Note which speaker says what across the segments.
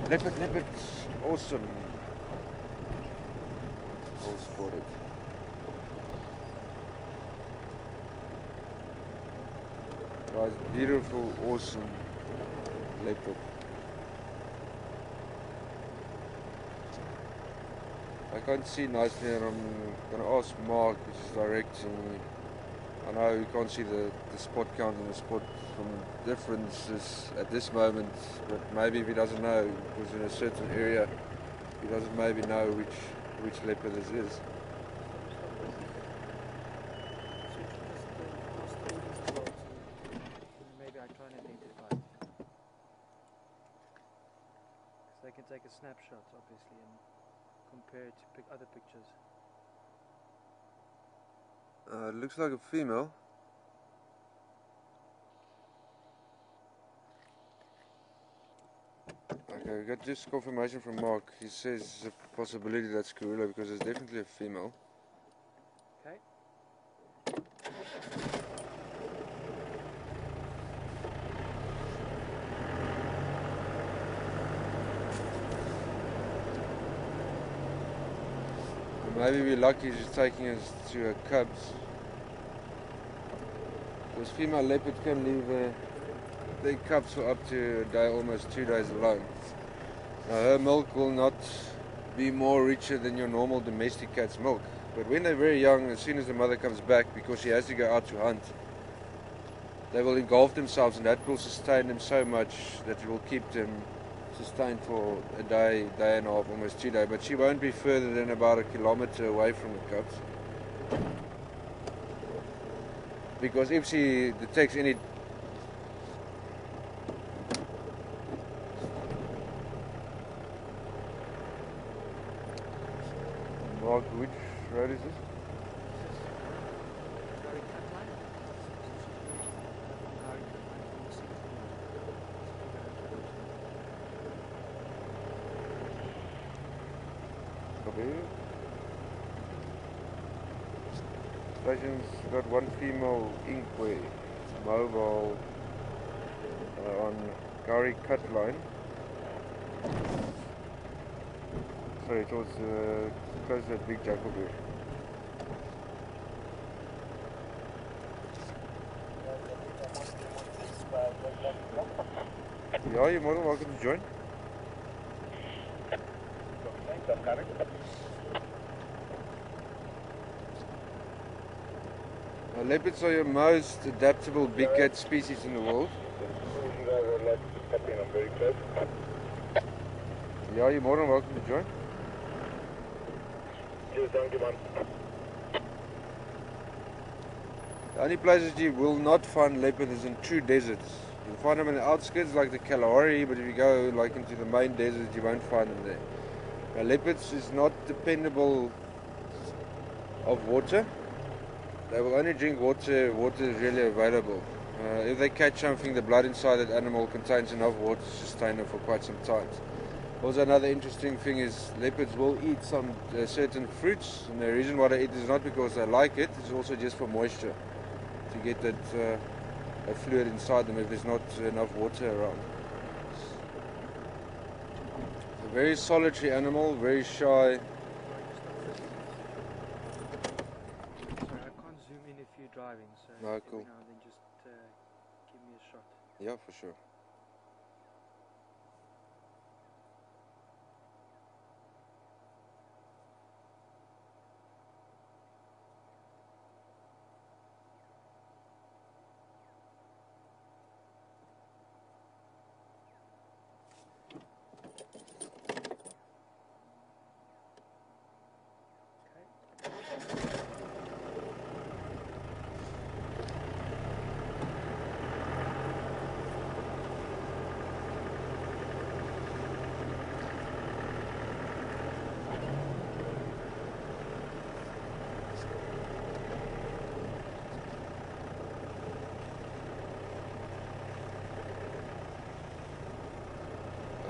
Speaker 1: Leopard, awesome. All spotted. Guys, beautiful, awesome leopard. I can't see nicely, and I'm going to ask Mark, which is directing me. I know you can't see the spot count and the spot from differences at this moment, but maybe if he doesn't know, because in a certain area, he doesn't maybe know which leopard this is.
Speaker 2: Maybe I try and identify it. Because they can take a snapshot, obviously, and compare it to other pictures.
Speaker 1: It looks like a female. Okay, we got just confirmation from Mark. He says it's a possibility that's Karula because it's definitely a female.
Speaker 2: Okay.
Speaker 1: Maybe we're lucky she's taking us to her cubs. Because female leopard can leave their cubs for up to a day, almost 2 days alone. Now her milk will not be more richer than your normal domestic cat's milk. But when they're very young, as soon as the mother comes back, because she has to go out to hunt, they will engulf themselves, and that will sustain them so much that it will keep them sustained for a day, day and a half, almost 2 days. But she won't be further than about 1 kilometer away from the cubs. Because if she detects any Mark, which road is this? Station's got one female inkway, mobile on Gari cut line. Sorry, it was close to that big Jacoby. Yeah, you're more than welcome to join. Leopards are your most adaptable big cat species in the world. Yeah, you're more than welcome to join. The only places you will not find leopard is in true deserts. You'll find them in the outskirts like the Kalahari, but if you go like into the main desert, you won't find them there. Now, leopards is not dependable of water. They will only drink water is really available. If they catch something, the blood inside that animal contains enough water to sustain them for quite some time. Also, another interesting thing is leopards will eat some certain fruits, and the reason why they eat is not because they like it, it's also just for moisture, to get that fluid inside them if there's not enough water around. A very solitary animal, very shy.
Speaker 2: Driving, so
Speaker 1: no, cool.
Speaker 2: every now and then just give me a shot.
Speaker 1: Yeah, for sure.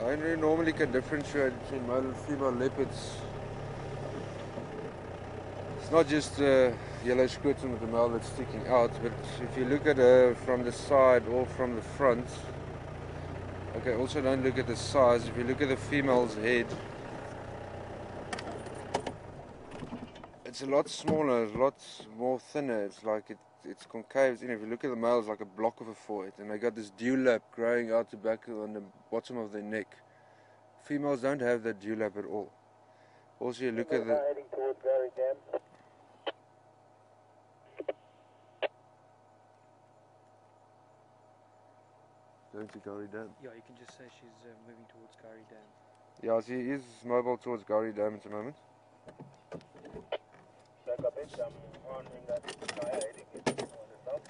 Speaker 1: I normally can differentiate between male and female leopards. It's not just the yellow skirting with the male that's sticking out, but if you look at her from the side or from the front, Okay, also don't look at the size. If you look at the female's head, it's a lot smaller, a lot more thinner. It's like it's concave. If you look at the male, it's like a block of a forehead, and they got this dewlap growing out the back on the bottom of their neck. Females don't have that dewlap at all. Also, you look at the.
Speaker 3: Heading towards Gary Dam.
Speaker 1: Going to Gary Dam.
Speaker 2: Yeah, you can just say she's moving towards Gary Dam.
Speaker 1: Yeah, she is mobile towards Gary Dam at the moment.
Speaker 3: Back a bit, I'm on in that fire heading on the south.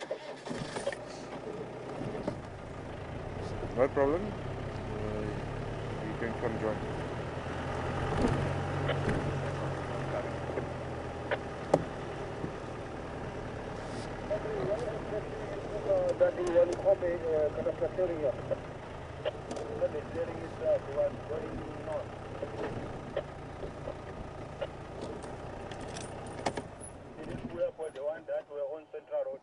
Speaker 1: No problem. You can come join.
Speaker 3: That is one copy, kind of clearing up. That is clearing is the one going north. It is where for the one that were on Central Road.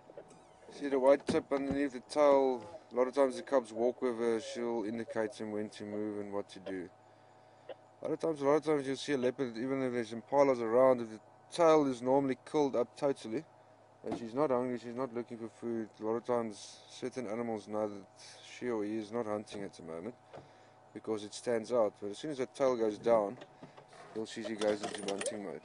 Speaker 1: See the white tip underneath the tail. A lot of times the cubs walk with her. She'll indicate them when to move and what to do. A lot of times you'll see a leopard, even if there's impalas around, if the tail is normally curled up totally, and she's not hungry, she's not looking for food. A lot of times certain animals know that she or he is not hunting at the moment because it stands out. But as soon as the tail goes down, you'll see she goes into hunting mode.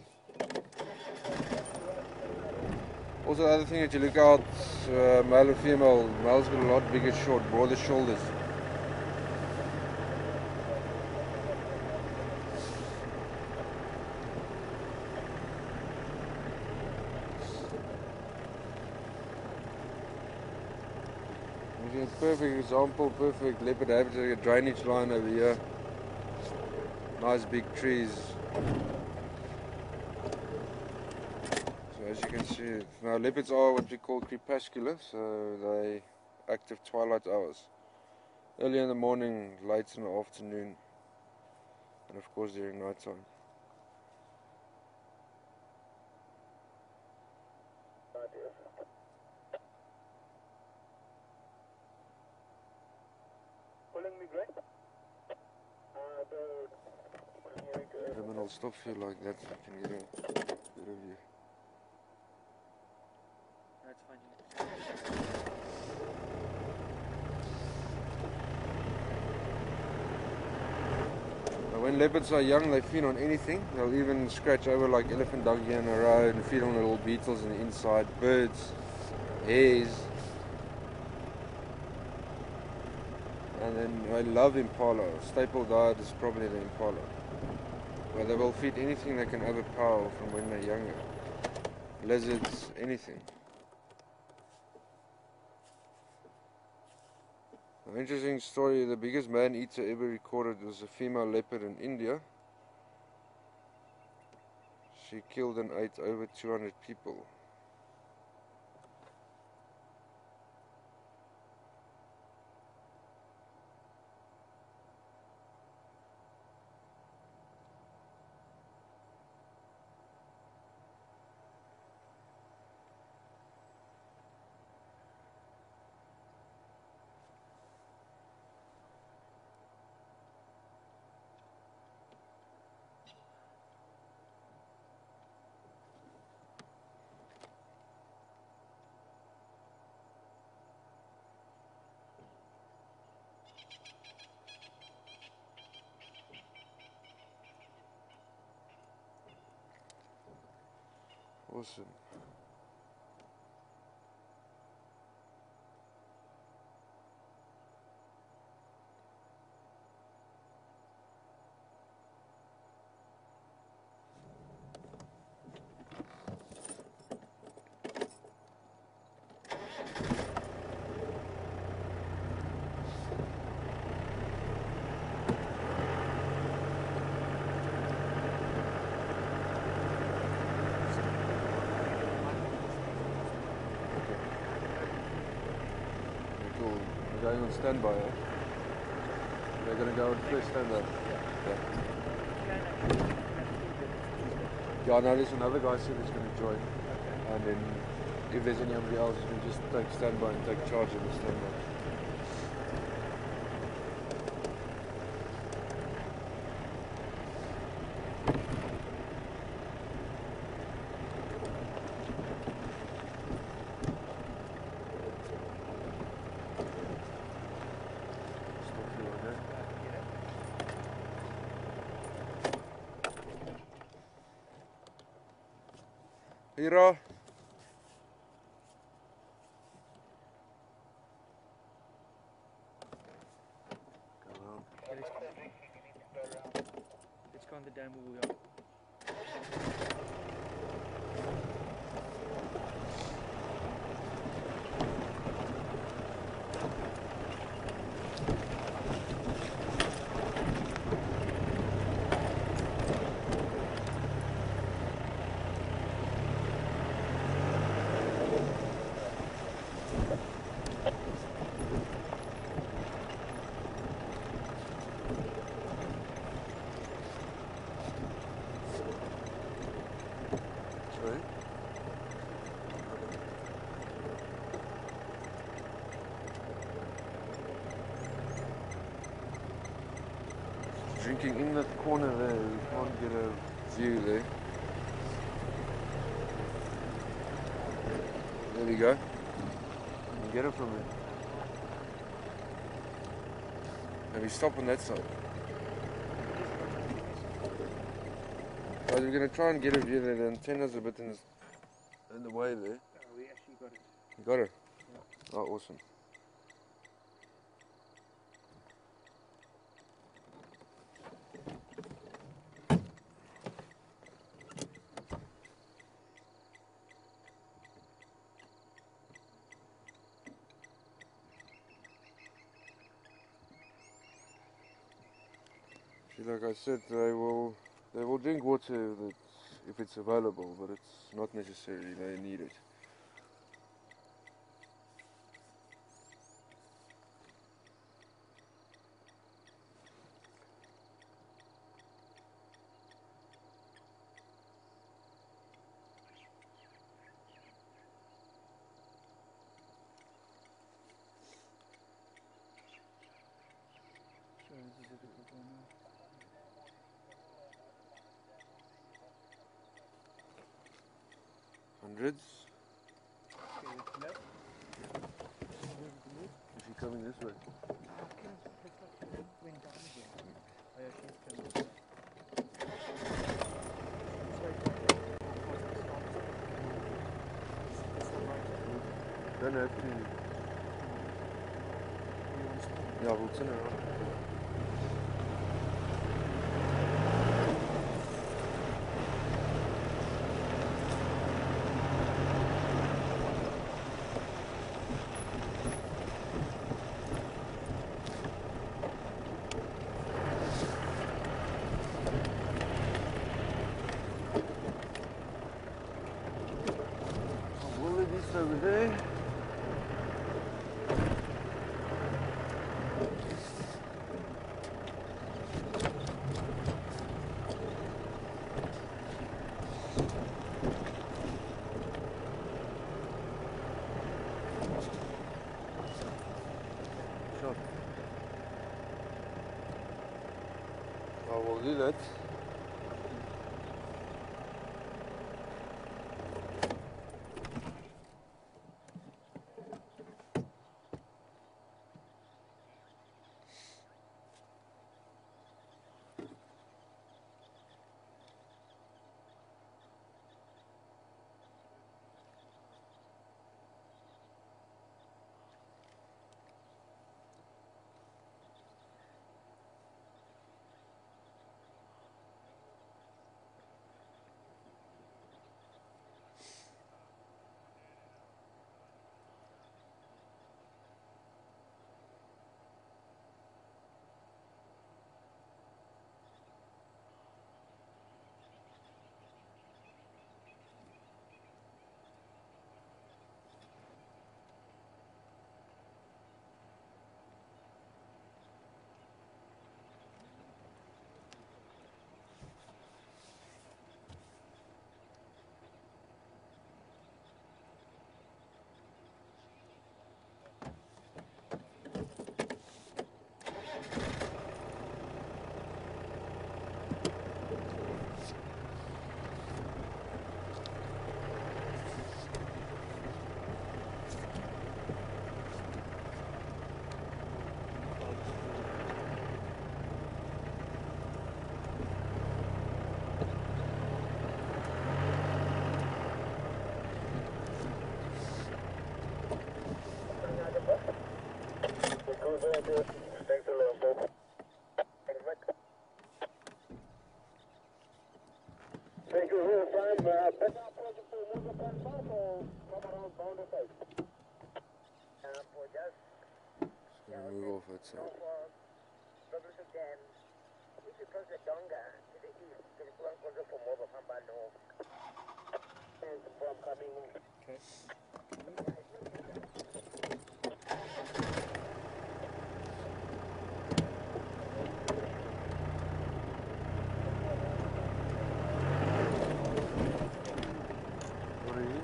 Speaker 1: Also, the other thing that you look out, male and female, male's got a lot bigger, broader shoulders. Perfect example, perfect leopard habitat, a drainage line over here. Nice big trees. So as you can see, now leopards are what we call crepuscular, so they active twilight hours. Early in the morning, late in the afternoon, and of course during night time. I'll stop you like that so I can get a bit of you.
Speaker 2: That's fine.
Speaker 1: Now when leopards are young, they feed on anything. They'll even scratch over like elephant dung here in the road and feed on little beetles in the inside, birds, hares. And then I love impala. Staple diet is probably the impala. But they will feed anything they can overpower from when they're younger. Lizards, anything. An interesting story, the biggest man-eater ever recorded was a female leopard in India. She killed and ate over 200 people. Awesome. Going on standby, eh? They're going to go on first standby. Yeah, no, there's another guy said he's going to join. And then if there's anybody else, you can just take standby and take charge of the standby. Hira. Go around.
Speaker 2: Let's go on the dam where we are.
Speaker 1: Sorry. Drinking in that corner there, we can't get a view there. There we go. You can get it from there. Maybe stop on that side. Guys, we're going to try and get a view there. The antenna's a bit in the way there.
Speaker 2: We actually got it.
Speaker 1: You got it?
Speaker 2: Yeah.
Speaker 1: Oh, awesome. See, like I said, they will drink water if it's available, but it's not necessary. They need it.
Speaker 2: So this is a difficult one now.
Speaker 1: Hundreds.
Speaker 2: Okay, it's left.
Speaker 1: Is he coming this way?
Speaker 2: Went down again. Oh, yeah, she's coming.
Speaker 1: Don't have to. Yeah, we'll turn around. Wildebeest over there. Sure. I will do that.
Speaker 3: Thanks a lot, Bob. Thank you for your time. Better approach to move the pen back or come around boundary side? For just
Speaker 1: gonna move off that side.
Speaker 3: Douglas again. If you cross the Donga to the east, to the Grand Control for Mova Pamba North. And from coming.
Speaker 2: Okay.
Speaker 1: What are you?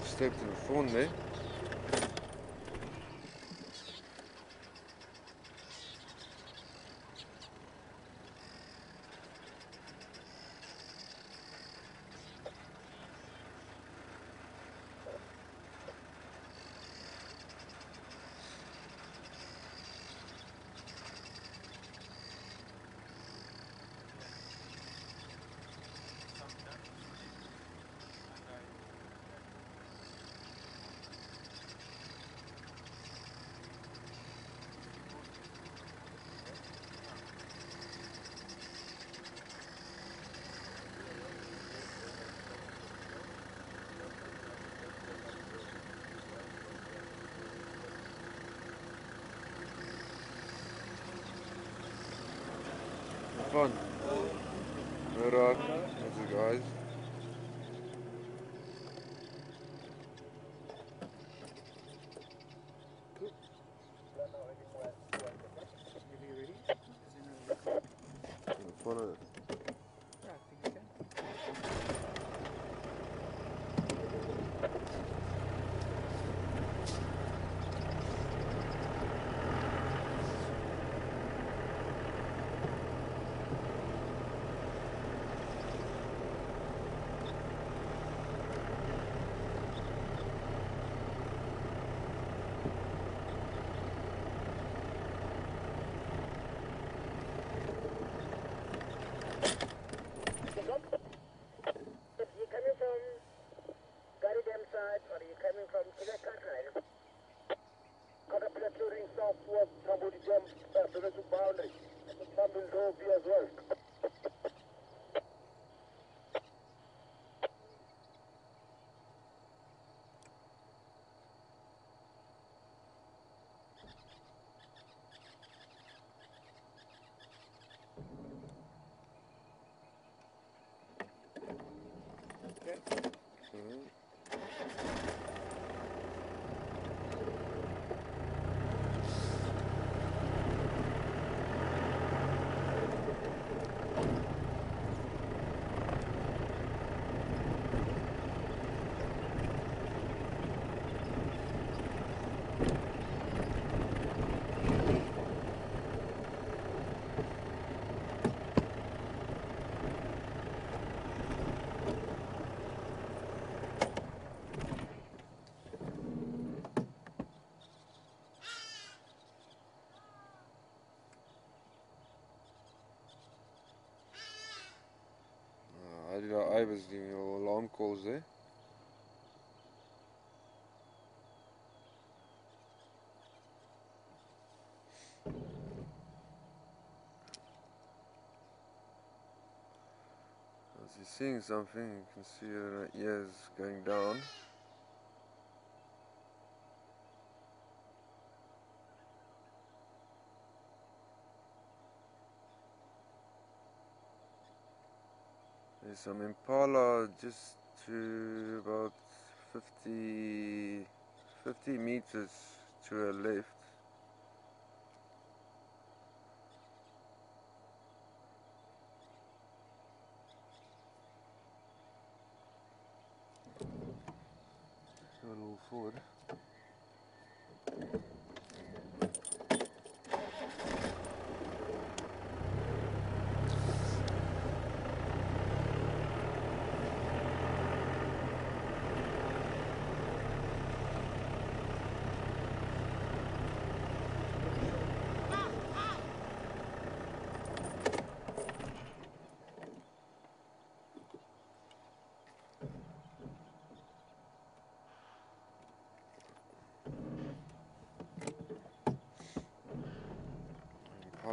Speaker 1: Stepped in the phone there. Fun. Alright, that's it guys.
Speaker 2: Cool. Are you ready? Is it not ready?
Speaker 1: Follow it.
Speaker 2: Yeah, I think you can.
Speaker 3: If you're coming from Garidam side or you're coming from Kirakakran, Caterpillar touring southward, somebody jumps to the boundary. Some will go be as well.
Speaker 1: I was giving you alarm calls there. As you're seeing something, you can see her ears going down. There's some impala just to about 50 meters to her left. Go a little forward.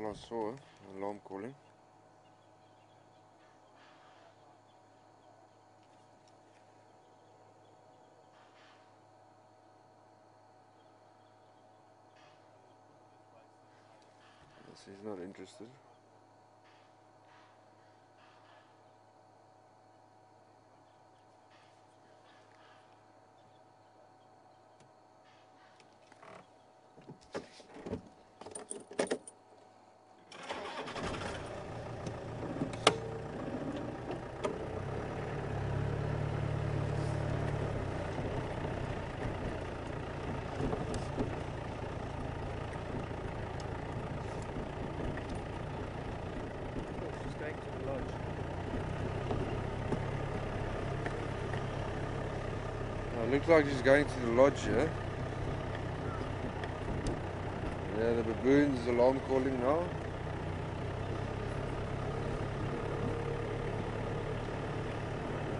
Speaker 1: I saw alarm calling. Yes, he's not interested.
Speaker 2: She's going to the lodge.
Speaker 1: It looks like she's going to the lodge here. Yeah, the baboon's alarm calling now.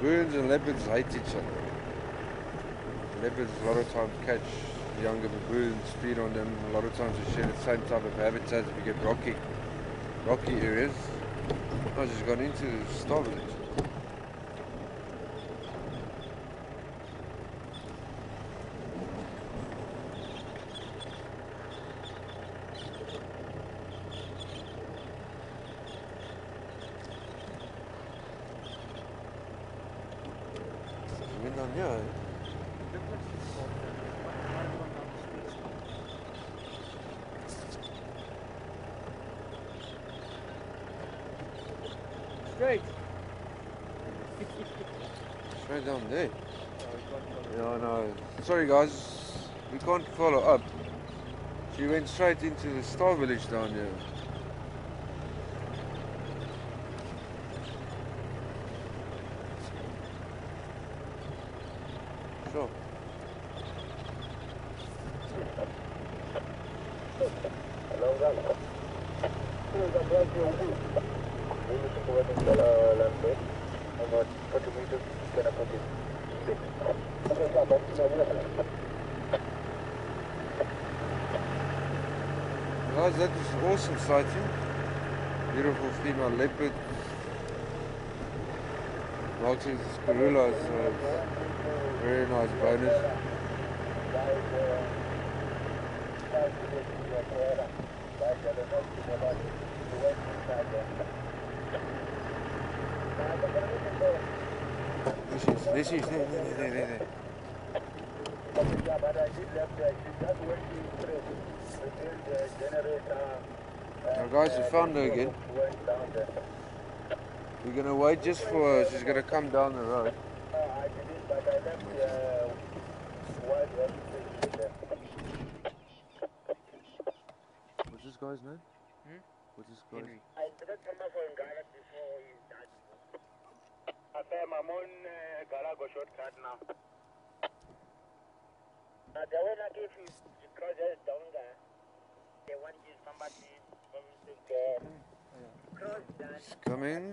Speaker 1: Baboons and leopards hate each other. Leopards a lot of times catch younger baboons, feed on them. A lot of times they share the same type of habitat if you get rocky areas. Oh, she's gone into the star village. She went down here, eh?
Speaker 2: Look like she's walked down. Might have gone down the street. Straight!
Speaker 1: Straight down there.
Speaker 2: Oh, we can't follow.
Speaker 1: Yeah, no. Sorry guys, we can't follow up. She went straight into the star village down here. Sure. Guys, that was an awesome sighting. Beautiful female leopard. Marked as Karula, so it's very nice bonus. There she is, there. Now guys, we found her again. We're gonna wait just for her. She's gonna come down the road. What's this guy's name? What's this guy's name?
Speaker 3: The one I gave you because there's down there. They want you somebody from the cross that.
Speaker 1: He's coming.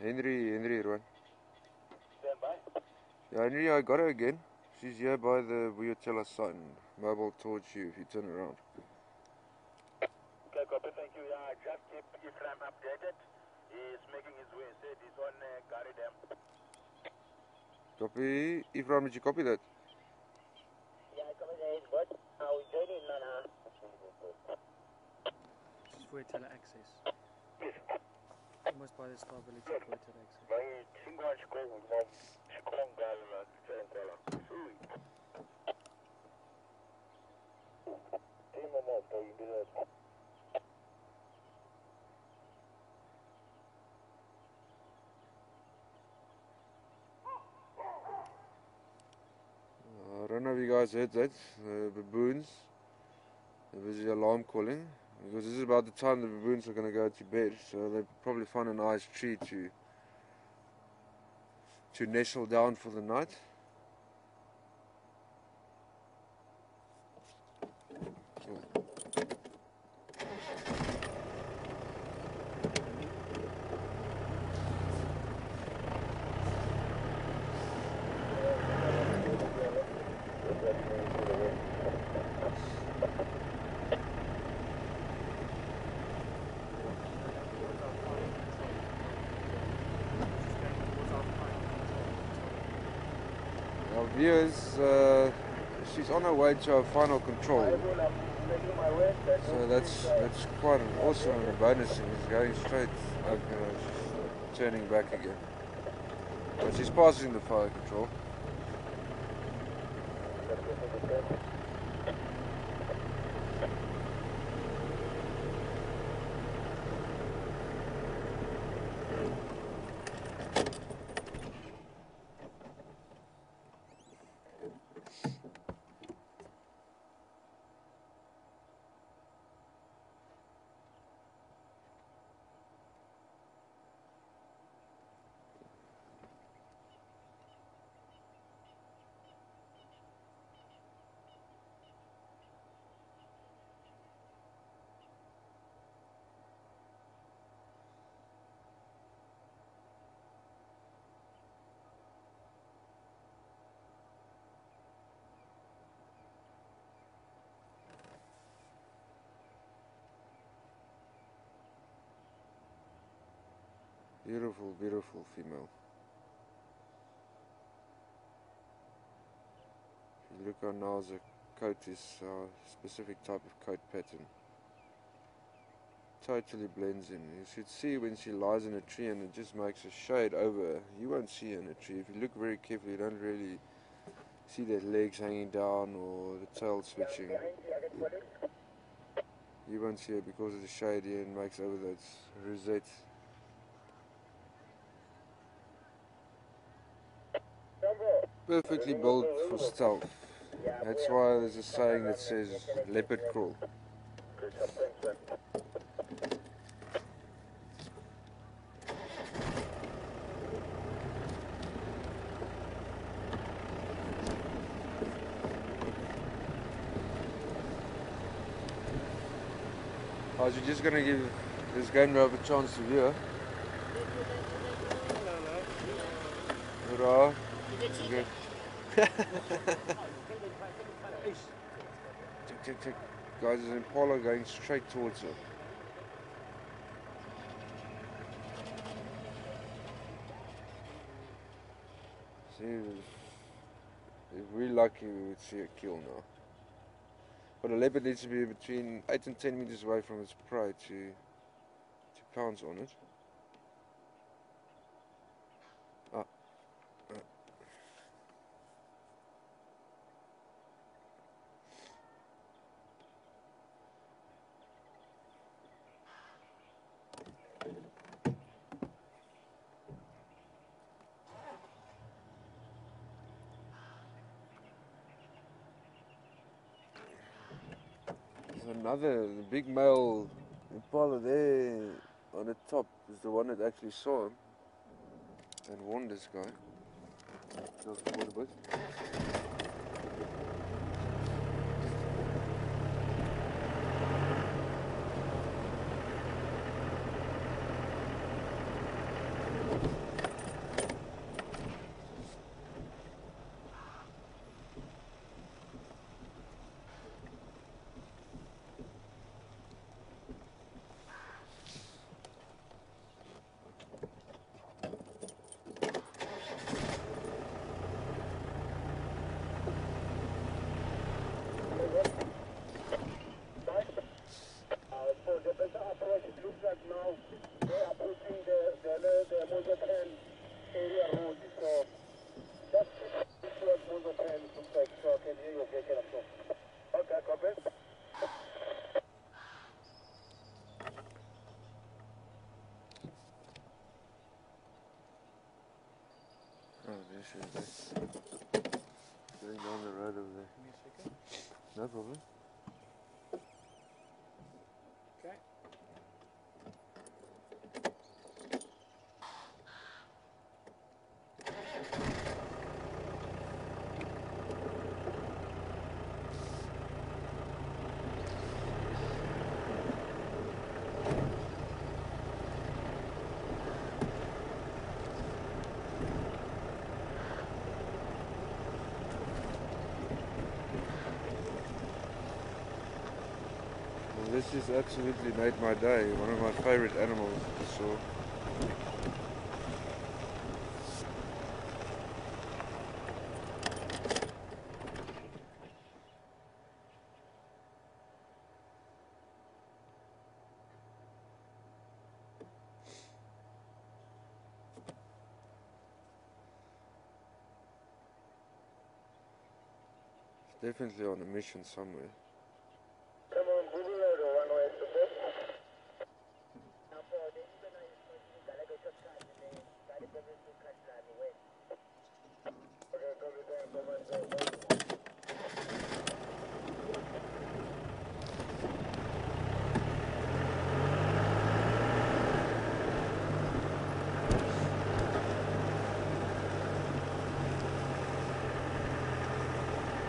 Speaker 1: Henry, Rowan.
Speaker 3: Stand by.
Speaker 1: Yeah, Henry, I got her again. She's here by the Buyotela sign. Mobile towards you if you turn around.
Speaker 3: Okay, copy, thank you. Just keep Ephraim updated. He's making his way. Said he's on Gary Dam.
Speaker 1: Copy. Ephraim, did you copy that?
Speaker 3: Yeah, I covered it, but I will join in now.
Speaker 2: This is for tele access. Almost by the star village for tele access.
Speaker 1: I don't know if you guys heard that. Baboons. There was the alarm calling. Because this is about the time the baboons are going to go to bed. So they probably find a nice tree to nestle down for the night. viewers, she's on her way to her final control. So that's quite an awesome and a bonus thing. She's going straight, she's turning back again. But she's passing the fire control. Beautiful, beautiful female. If you look how now the coat is a specific type of coat pattern. Totally blends in. You should see when she lies in a tree and it just makes a shade over her. You won't see her in a tree. If you look very carefully, you don't really see that legs hanging down or the tail switching. You won't see her because of the shade here and makes over those rosettes. Perfectly built for stealth. That's why there's a saying that says leopard crawl. I was just going to give this game driver a chance to view. Hurrah. Okay. Check. Guys, there's an impala going straight towards her. See, if we're lucky, we would see a kill now. But a leopard needs to be between 8 and 10 meters away from its prey to pounce on it. The big male impala there on the top is the one that actually saw him and warned this guy. Just a little bit. Going down the road over there.
Speaker 2: Give me a second.
Speaker 1: No problem.
Speaker 2: Okay.
Speaker 1: This has absolutely made my day. One of my favorite animals. So Definitely on a mission somewhere.
Speaker 3: Come on, Google or one way to go.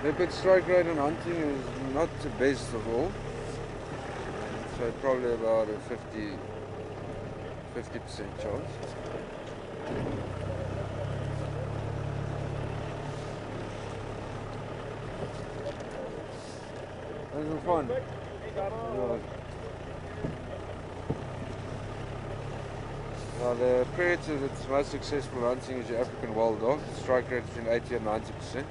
Speaker 1: Leopard strike rate on hunting is not the best of all. So probably about a 50% chance. That's fun. Yeah. Now the predator that's most successful hunting is your African wild dog. Strike rate between 80 and 90%.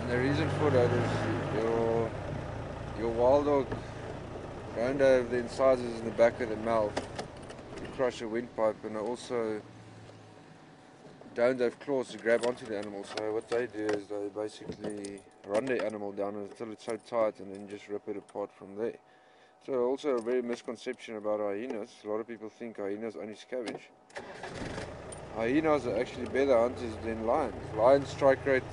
Speaker 1: And the reason for that is your wild dog don't have the incisors in the back of the mouth to crush a windpipe, and they also don't have claws to grab onto the animal. So what they do is they basically run the animal down until it's so tight and then just rip it apart from there. So also a very misconception about hyenas. A lot of people think hyenas only scavenge. Hyenas are actually better hunters than lions. Lions strike rate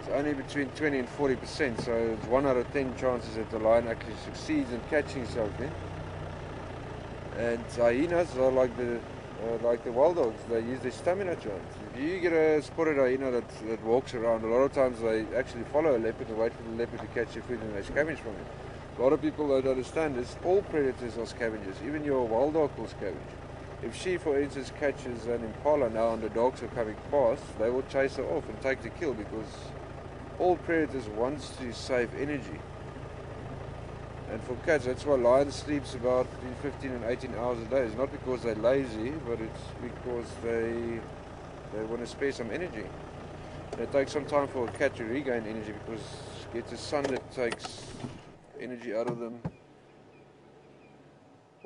Speaker 1: is only between 20 and 40%, so it's 1 out of 10 chances that the lion actually succeeds in catching something. And hyenas are like the wild dogs. They use their stamina to hunt. If you get a spotted hyena that walks around, a lot of times they actually follow a leopard and wait for the leopard to catch their food and they scavenge from it. A lot of people don't understand this. All predators are scavengers. Even your wild dog will scavenge. If she, for instance, catches an impala now and the dogs are coming past, they will chase her off and take the kill, because all predators want to save energy. And for cats, that's why lions sleeps about between 15 and 18 hours a day. It's not because they're lazy, but it's because they want to spare some energy. And it takes some time for a cat to regain energy, because it's the sun that takes energy out of them.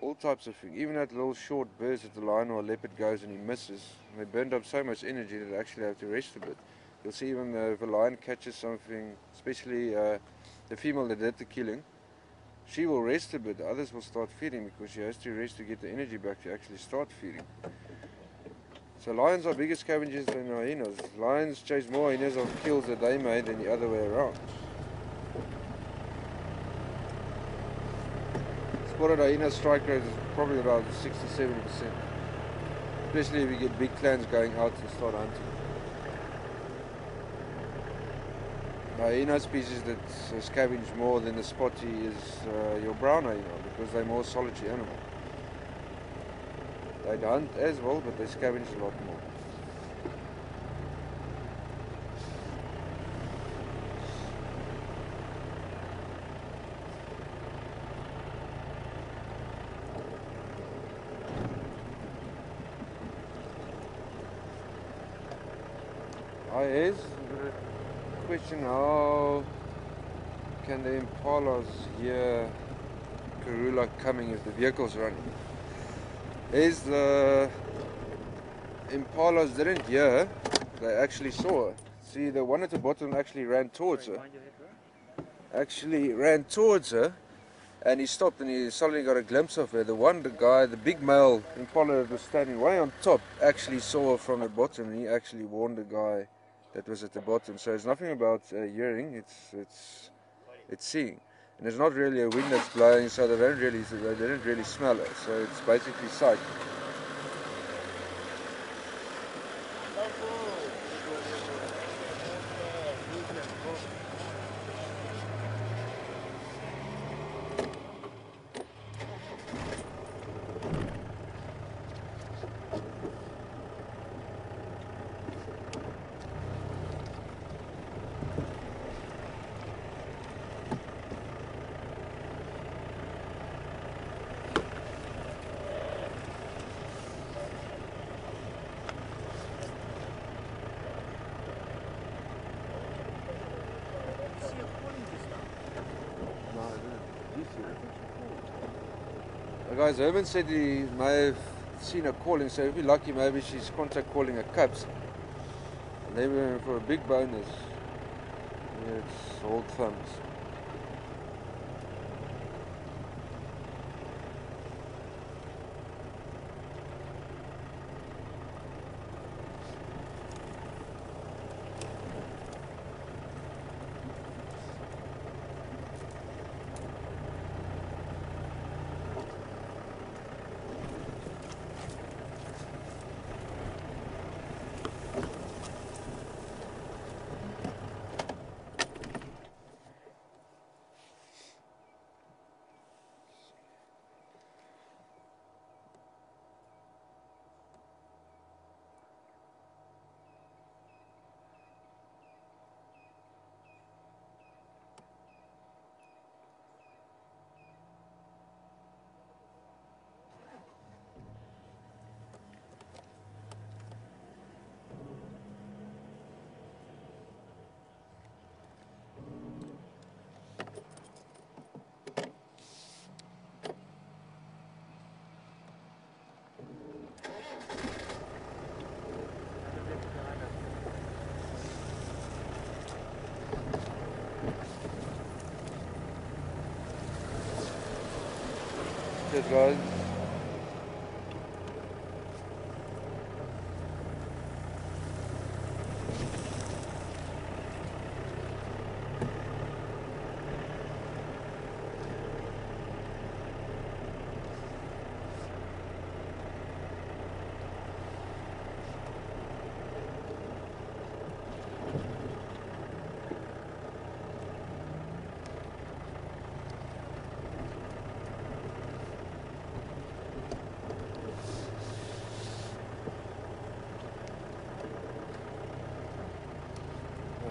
Speaker 1: All types of things. Even that little short burst that the lion or leopard goes and he misses, they burned up so much energy that they actually have to rest a bit. You'll see even if a lion catches something, especially the female that did the killing, she will rest a bit. The others will start feeding because she has to rest to get the energy back to actually start feeding. So lions are bigger scavengers than hyenas. Lions chase more hyenas of kills that they made than the other way around. Spotted hyena strike rate is probably around 60-70%. Especially if you get big clans going out and start hunting. Hyena species that scavenge more than the spotty is your brown hyena, because they're more solitary animal. They hunt as well, but they scavenge a lot more. Is the question, how can the impalas hear Karula coming if the vehicle's running? Is the impalas didn't hear, they actually saw her. See, the one at the bottom actually ran towards her. Actually ran towards her, and he stopped and he suddenly got a glimpse of her. The big male impala that was standing way on top, actually saw her from the bottom, and he actually warned the guy that was at the bottom. So it's nothing about hearing, it's seeing. And there's not really a wind that's blowing, so they didn't really smell it. So it's basically sight. Guys, Herman said he may have seen her calling, so if you're lucky, maybe she's contact calling her cubs. And then for a big bonus, it's old thumbs. Cheers guys.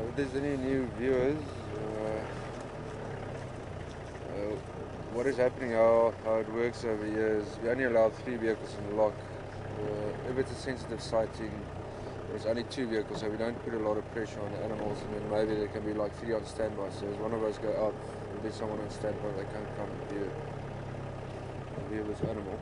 Speaker 1: If there's any new viewers, what is happening, how it works over here is we only allow 3 vehicles in the lock. If it's a sensitive sighting, there's only 2 vehicles, so we don't put a lot of pressure on the animals, and then maybe there can be like 3 on standby. So if one of us go out, there'll be someone on standby, they can't come and view this animal.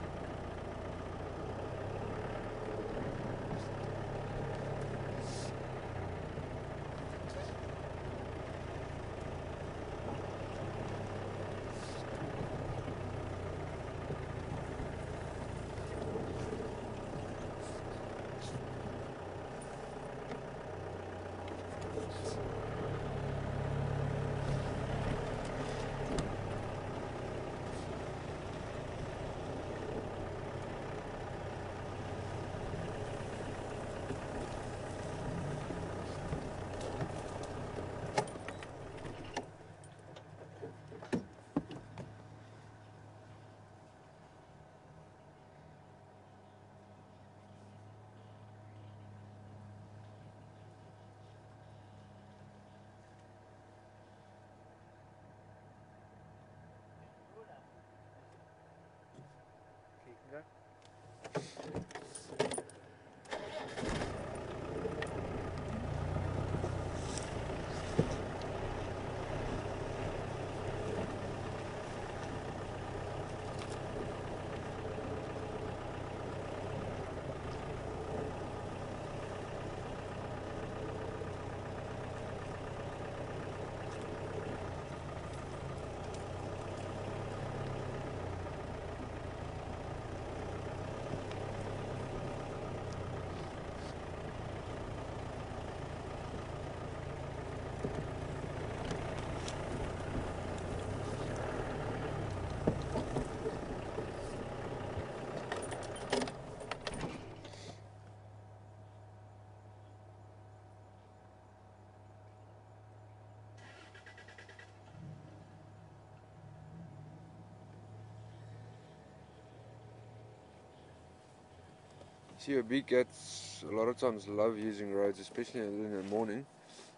Speaker 1: See, big cats a lot of times love using roads, especially in the morning.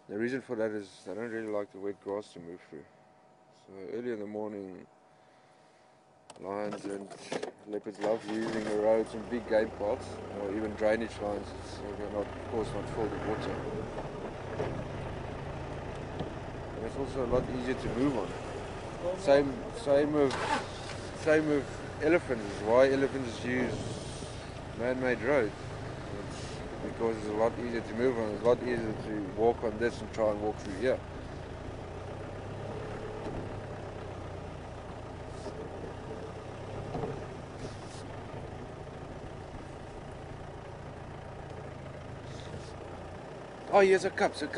Speaker 1: The reason for that is they don't really like the wet grass to move through. So early in the morning, lions and leopards love using the roads and big game paths, or even drainage lines, so they're not, of course, not filled with water. And it's also a lot easier to move on. Same with elephants. Why elephants use man-made roads? because it's a lot easier to move on. It's a lot easier to walk on this and try and walk through here. Oh, here's a cups. What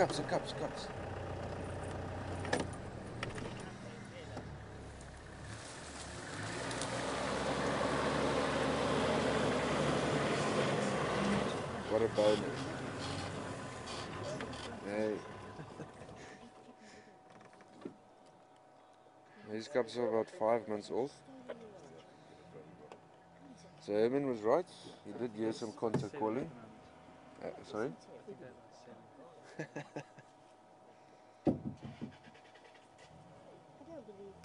Speaker 1: a bonus. Hey. These cups are about 5 months old. So Herman was right. He did hear some contact calling. Sorry?
Speaker 2: I think they're like 7.
Speaker 4: I don't believe it.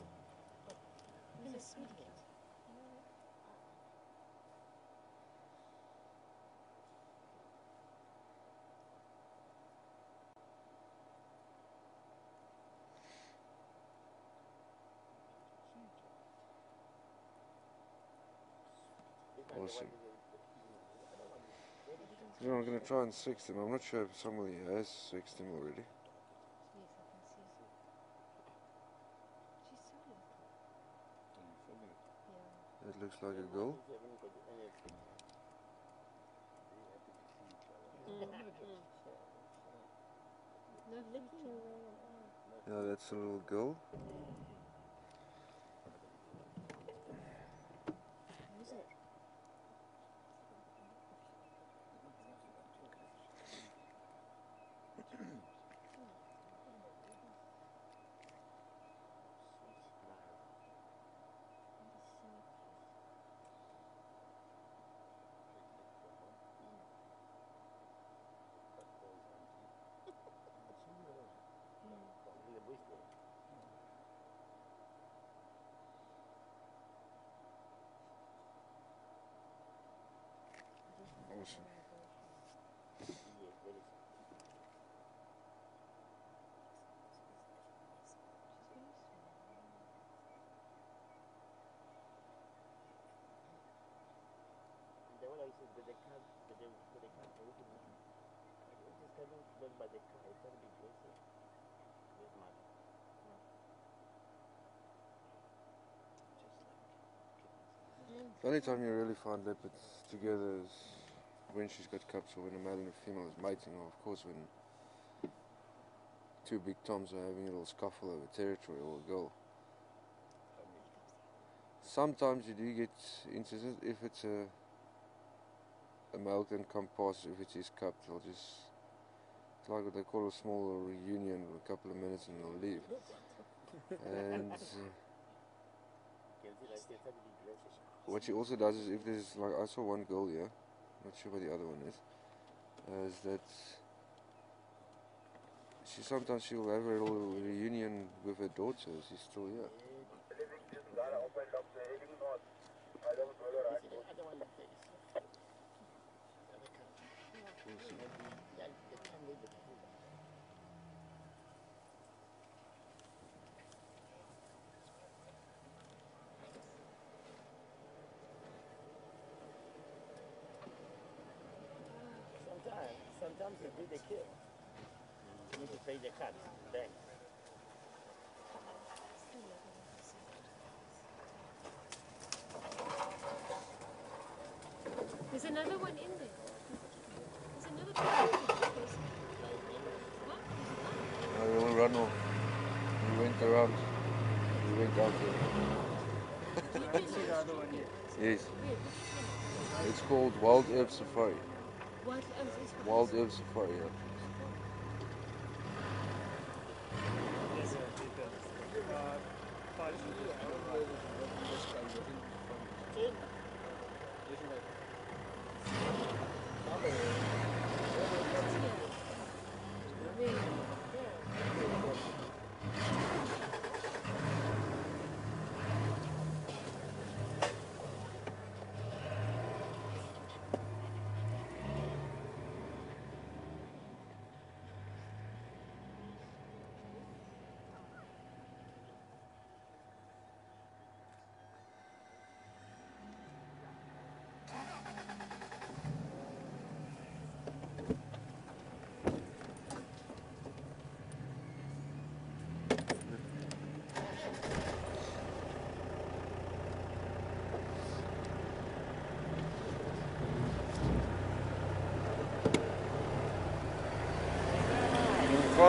Speaker 4: He's a sweet kid.
Speaker 1: Awesome. You know, I'm going to try and sex them. I'm not sure if somebody has sexed them already.
Speaker 4: Yes, I can see. She's so little. Yeah.
Speaker 1: That looks like a girl.
Speaker 4: Not licking around.
Speaker 1: Yeah, that's a little girl.
Speaker 4: Is it?
Speaker 1: Awesome. The only time you really find leopards together is when she's got cubs or when a male and a female is mating, or of course when two big toms are having a little scuffle over territory or a girl. Sometimes you do get instances if it's a male can come past if it's his cub, they'll just, it's like what they call a small reunion for a couple of minutes and they'll leave. And what she also does is if there's, like I saw one girl here, not sure what the other one is that she'll have a little reunion with her daughter, she's still here.
Speaker 3: Sometimes they do the kill. You need to pay the cut then.
Speaker 4: There's another one in there. There's another one.
Speaker 1: No, we will run off. We went around. We went out there.
Speaker 2: I haven't seen the other one yet.
Speaker 1: Yes. It's called Wild Herb Safari. Wild Herb Safari, yeah.
Speaker 2: There's a big 5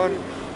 Speaker 1: fun.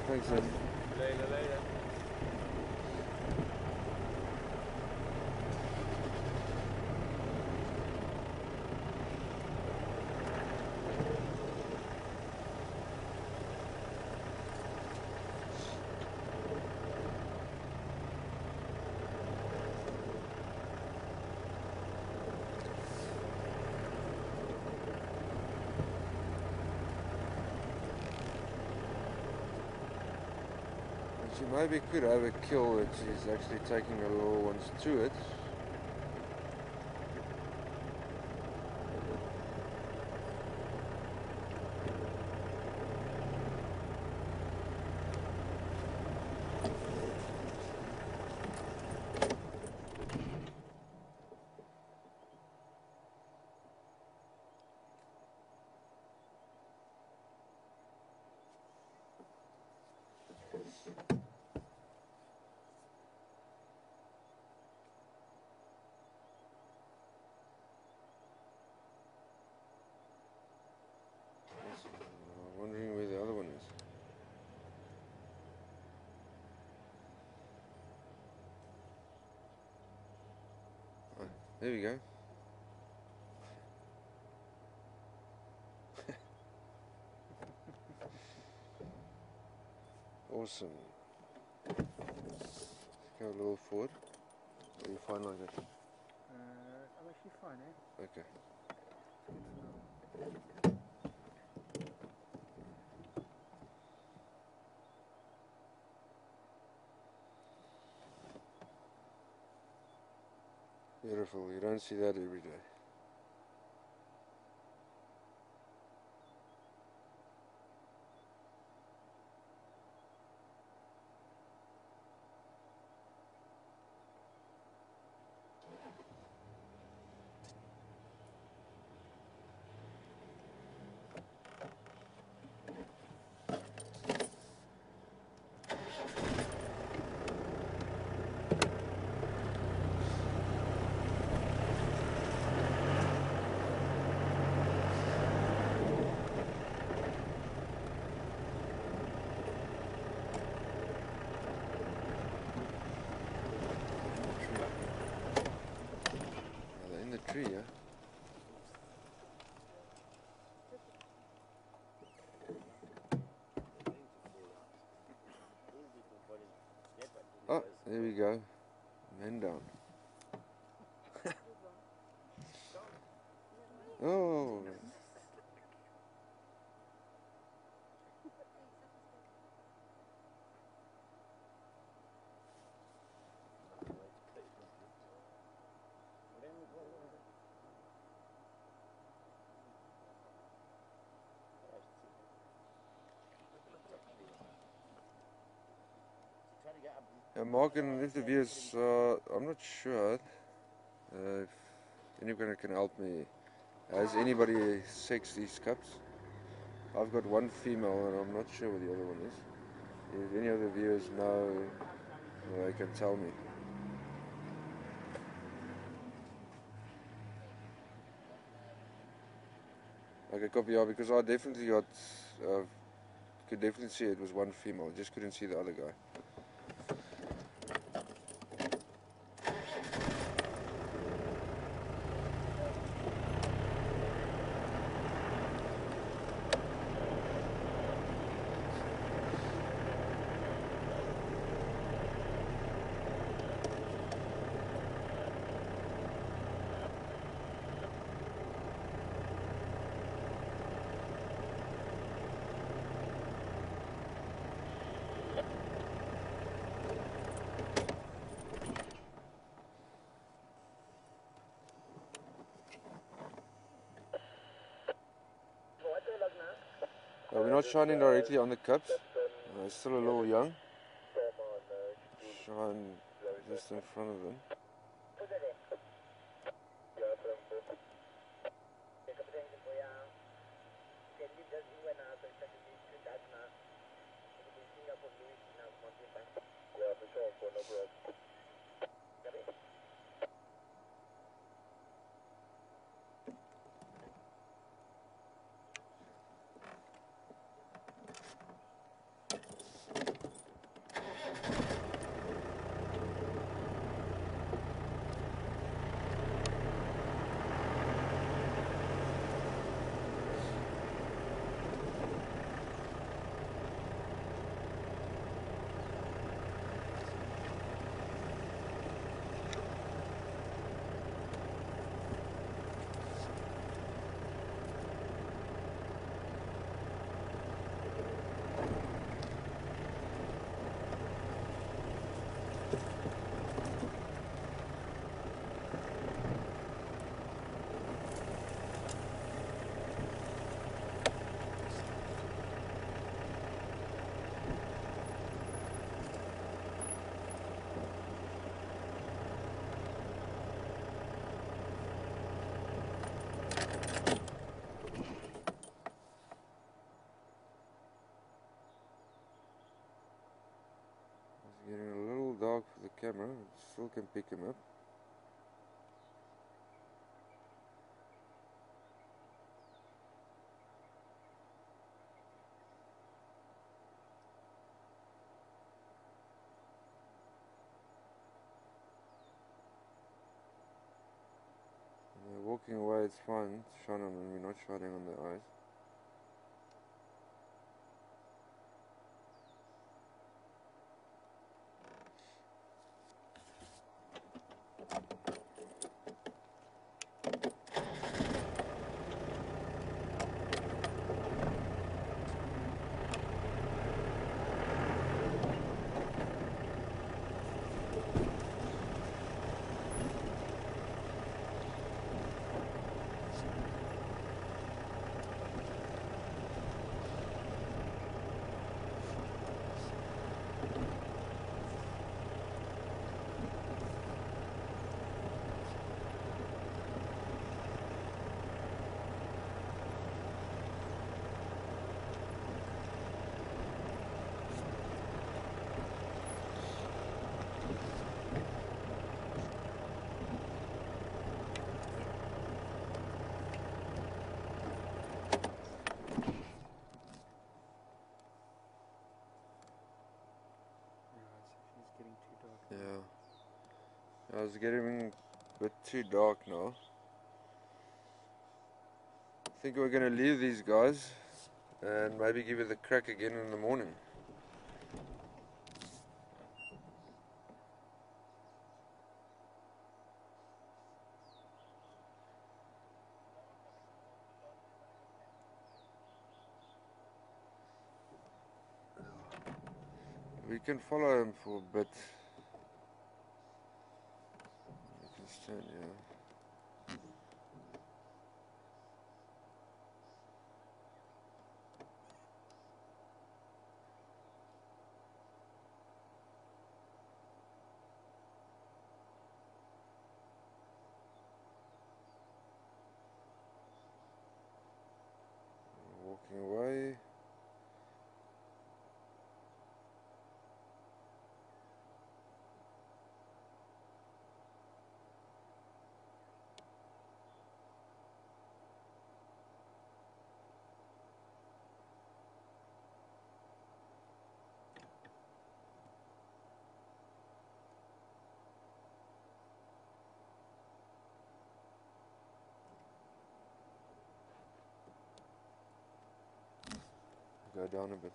Speaker 1: Thanks, then.
Speaker 5: Later.
Speaker 1: She maybe could have a kill that she's actually taking the little ones to it. I'm wondering where the other one is. Oh, there we go. Awesome. Go a little forward. Are you fine like that?
Speaker 2: I'm actually fine, eh?
Speaker 1: Okay. Beautiful. You don't see that every day. They're in the tree, yeah? Oh, there we go. Man down. Oh. Mark and if the viewers, I'm not sure if anybody can help me. Has anybody sexed these cups? I've got one female and I'm not sure what the other one is. If any of the viewers know, they can tell me. Okay, copy, yeah, because I definitely got, could definitely see it was one female, just couldn't see the other guy. not shining directly on the cups. It's still a little young. Shine just in front of them. It's getting a little dark for the camera, but still can pick him up. Walking away, it's fine. It's shine on them. We're not shining on their eyes. Yeah, it's getting a bit too dark now. I think we're going to leave these guys and maybe give it a crack again in the morning. We can follow him for a bit. We can stand here. Walking away. Go down a bit.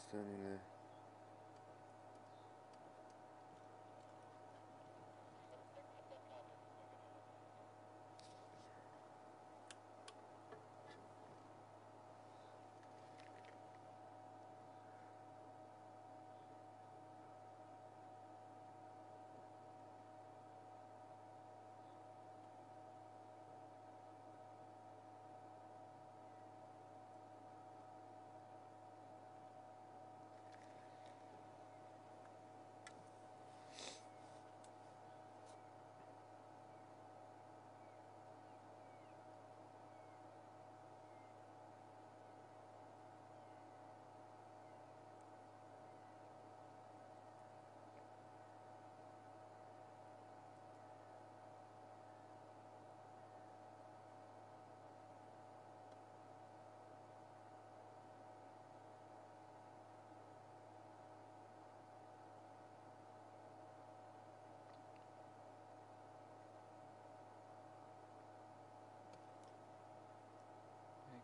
Speaker 1: standing there.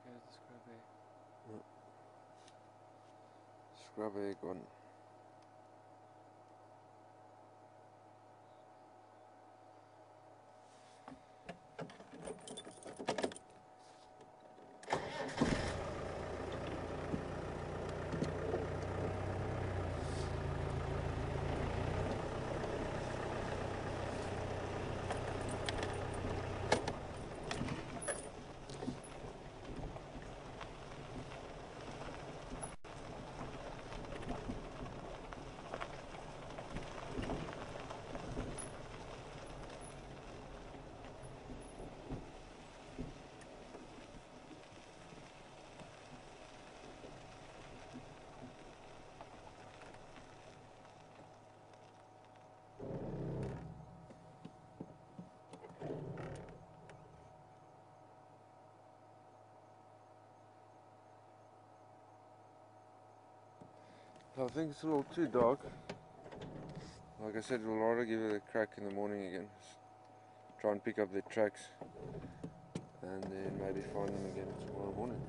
Speaker 2: There goes the scrub egg.
Speaker 1: Scrub egg on. I think it's a little too dark. Like I said, we'll rather give it a crack in the morning again. Try and pick up the tracks and then maybe find them again tomorrow morning.